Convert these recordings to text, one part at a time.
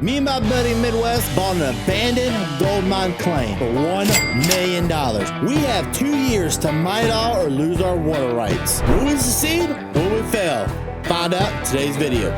Me and my buddy Midwest bought an abandoned gold mine claim for $1 million. We have 2 years to mine it all or lose our water rights. Will we succeed? Will we fail? Find out in today's video.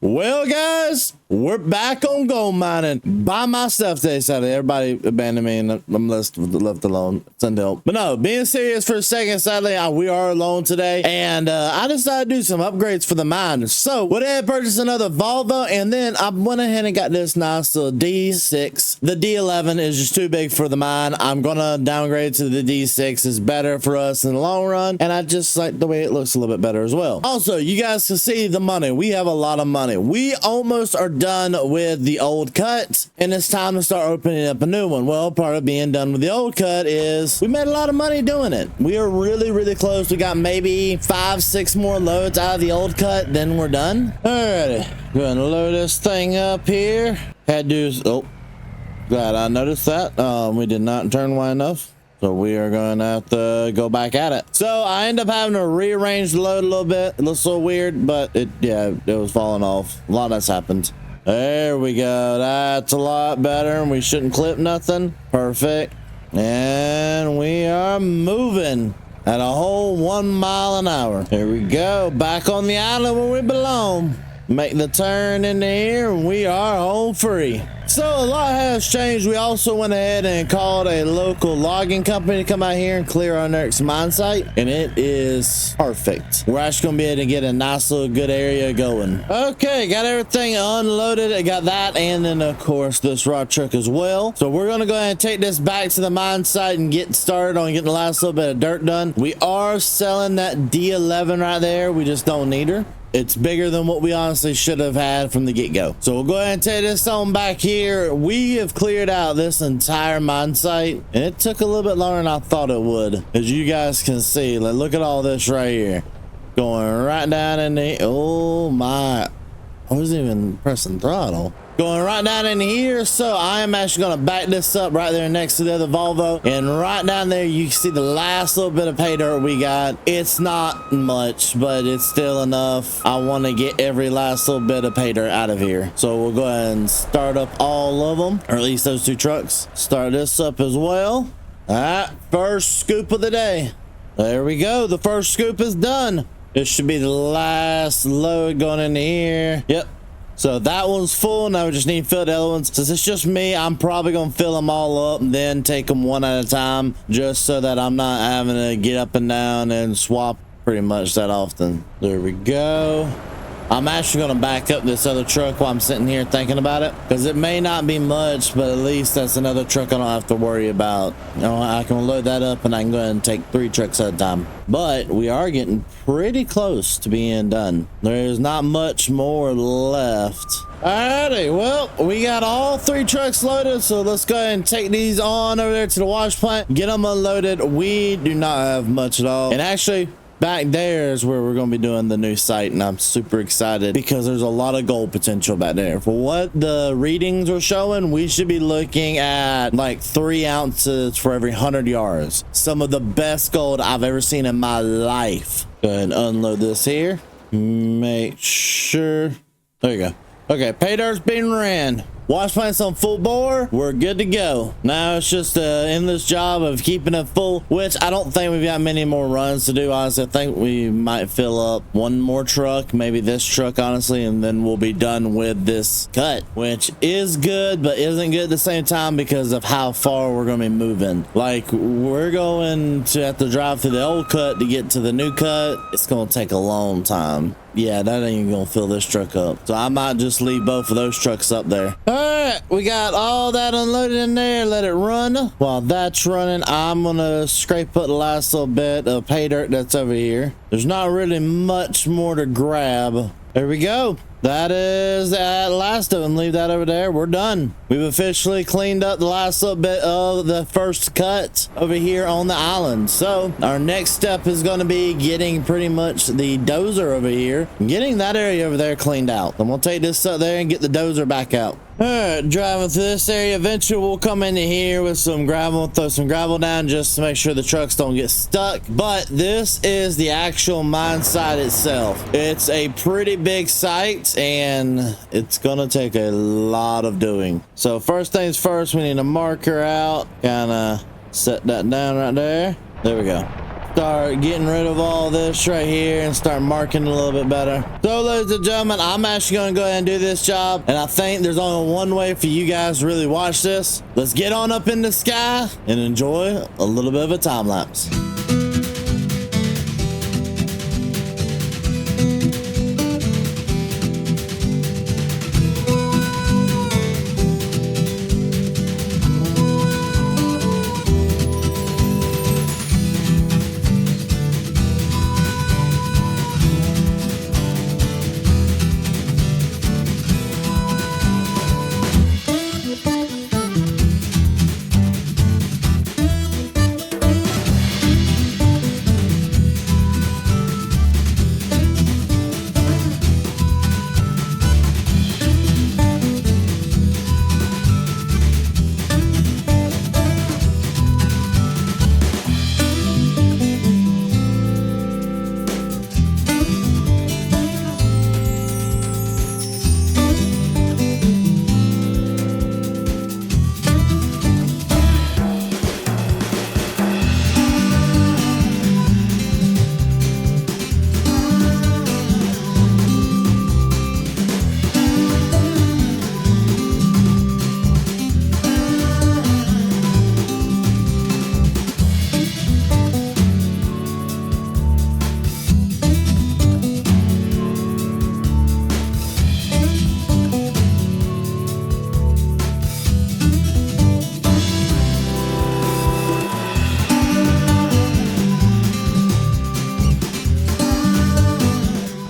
Well, guys, we're back on gold mining by myself today. Sadly, everybody abandoned me and I'm left alone. It's undealt. But no, being serious for a second, sadly, we are alone today. And I decided to do some upgrades for the mine. So, went ahead and purchased another Volvo. And then I went ahead and got this nice little D6. The D11 is just too big for the mine. I'm going to downgrade to the D6. It's better for us in the long run. And I just like the way it looks a little bit better as well. Also, you guys can see the money. We have a lot of money. We almost are done with the old cut, and it's time to start opening up a new one. Well, part of being done with the old cut is we made a lot of money doing it. We are really close. We got maybe 5-6 more loads out of the old cut, then we're done. Alrighty, gonna load this thing up here. Had to glad I noticed that. We did not turn wide enough, so we are going to have to go back at it. So I end up having to rearrange the load a little bit. It looks a little weird, but it was falling off. A lot that's happened. There we go. That's a lot better, and we shouldn't clip nothing. Perfect. And we are moving at a whole 1 mile an hour. Here we go. Back on the island where we belong. Make the turn in here, and we are home free. So a lot has changed. We also went ahead and called a local logging company to come out here and clear our next mine site, and it is perfect. We're actually gonna be able to get a nice little good area going. Okay, got everything unloaded. I got that, and then of course this rock truck as well. So we're gonna go ahead and take this back to the mine site and get started on getting the last little bit of dirt done. We are selling that D11 right there. We just don't need her. It's bigger than what we honestly should have had from the get-go. So we'll go ahead and take this on back here. We have cleared out this entire mine site, and it took a little bit longer than I thought it would. As you guys can see, like, look at all this right here. Going right down in the, oh my, I wasn't even pressing throttle. Going right down in here. So I am actually going to back this up right there next to the other Volvo, and right down there you can see the last little bit of pay dirt we got. It's not much, but it's still enough. I want to get every last little bit of pay dirt out of here, so we'll go ahead and start up all of them, or at least those 2 trucks. Start this up as well. All right, first scoop of the day. There we go. The first scoop is done. This should be the last load going in here. Yep. So that one's full. Now we just need to fill the other ones. Since it's just me, I'm probably going to fill them all up and then take them one at a time, just so that I'm not having to get up and down and swap pretty much that often. There we go. I'm actually going to back up this other truck while I'm sitting here thinking about it, because it may not be much, but at least that's another truck I don't have to worry about. You know, I can load that up and I can go ahead and take 3 trucks at a time. But we are getting pretty close to being done. There's not much more left. Alrighty, well, we got all 3 trucks loaded, so let's go ahead and take these on over there to the wash plant, get them unloaded. We do not have much at all, and actually back there is where we're going to be doing the new site, and I'm super excited because there's a lot of gold potential back there. For what the readings are showing, we should be looking at like 3 ounces for every 100 yards. Some of the best gold I've ever seen in my life. Go ahead and unload this here. Make sure. There you go. Okay, pay dirt's being ran. Wash plant's on full bore. We're good to go. Now it's just in this job of keeping it full, which I don't think we've got many more runs to do. Honestly, I think we might fill up 1 more truck, maybe this truck, honestly, and then we'll be done with this cut, which is good, but isn't good at the same time because of how far we're going to be moving. Like, we're going to have to drive through the old cut to get to the new cut. It's going to take a long time. Yeah, that ain't even gonna fill this truck up, so I might just leave both of those trucks up there. All right, we got all that unloaded in there. Let it run. While that's running, I'm gonna scrape up the last little bit of pay dirt that's over here. There's not really much more to grab. There we go. That is that last of them. Leave that over there. We're done. We've officially cleaned up the last little bit of the first cut over here on the island. So our next step is going to be getting pretty much the dozer over here, getting that area over there cleaned out. I'm going to take this up there and get the dozer back out. All right, driving through this area. Eventually we'll come into here with some gravel, throw some gravel down just to make sure the trucks don't get stuck. But this is the actual mine site itself. It's a pretty big site and it's gonna take a lot of doing. So first things first, we need a marker out, kind of set that down right there. There we go. Start getting rid of all this right here and start marking a little bit better. So ladies and gentlemen, I'm actually going to go ahead and do this job, and I think there's only one way for you guys to really watch this. Let's get on up in the sky and enjoy a little bit of a time lapse.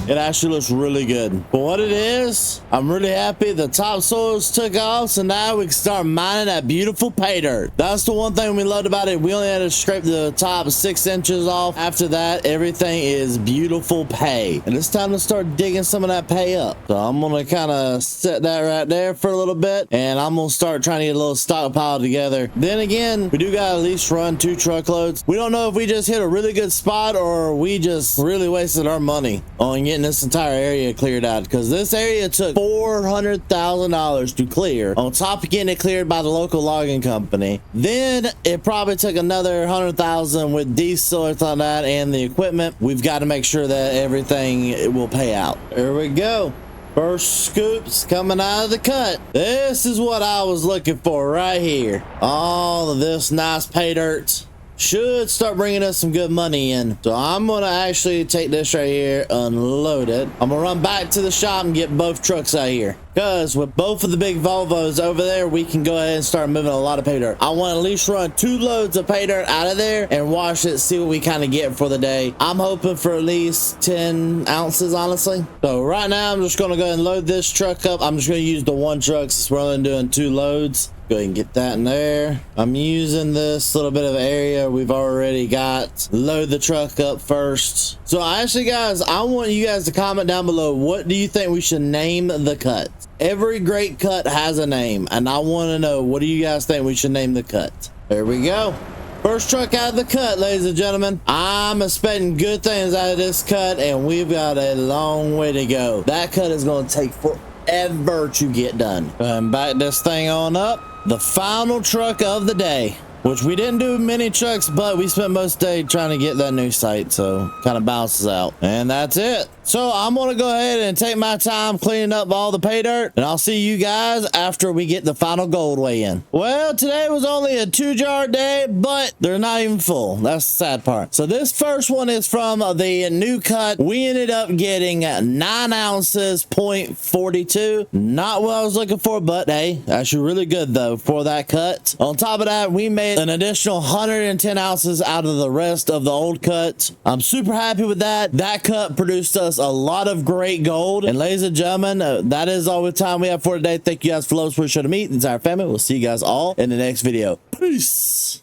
It actually looks really good. For what it is, I'm really happy the topsoils took off, so now we can start mining that beautiful pay dirt. That's the one thing we loved about it. We only had to scrape the top 6 inches off. After that, everything is beautiful pay. And it's time to start digging some of that pay up. So I'm gonna kind of set that right there for a little bit, and I'm gonna start trying to get a little stockpile together. Then again, we do gotta at least run 2 truckloads. We don't know if we just hit a really good spot or we just really wasted our money on getting this entire area cleared out, because this area took $400,000 to clear, on top of getting it cleared by the local logging company. Then it probably took another $100,000 with diesel and all that and the equipment. We've got to make sure that everything will pay out. There we go. First scoops coming out of the cut. This is what I was looking for right here. All of this nice pay dirt should start bringing us some good money in. So I'm gonna actually take this right here, unload it. I'm gonna run back to the shop and get both trucks out here, because with both of the big Volvos over there, we can go ahead and start moving a lot of pay dirt. I want to at least run 2 loads of pay dirt out of there and wash it, see what we kind of get for the day. I'm hoping for at least 10 ounces, honestly. So right now, I'm just gonna go ahead and load this truck up. I'm just gonna use the one truck since we're only doing 2 loads. Go ahead and get that in there. I'm using this little bit of area we've already got. Load the truck up first. So actually, guys, I want you guys to comment down below, what do you think we should name the cut? Every great cut has a name, and I want to know, what do you guys think we should name the cut? There we go. First truck out of the cut, ladies and gentlemen. I'm expecting good things out of this cut, and we've got a long way to go. That cut is going to take forever to get done. And back this thing on up. The final truck of the day, which we didn't do many trucks, but we spent most of the day trying to get that new site, so kind of balances out. And that's it. So I'm gonna go ahead and take my time cleaning up all the pay dirt, and I'll see you guys after we get the final gold weigh in. Well, today was only a 2-jar day, but they're not even full. That's the sad part. So this first one is from the new cut. We ended up getting 9 ounces, 0.42. Not what I was looking for, but hey, actually really good though for that cut. On top of that, we made an additional 110 ounces out of the rest of the old cut. I'm super happy with that. That cut produced us a lot of great gold. And ladies and gentlemen, that is all the time we have for today. Thank you guys for the show to meet the entire family. We'll see you guys all in the next video. Peace.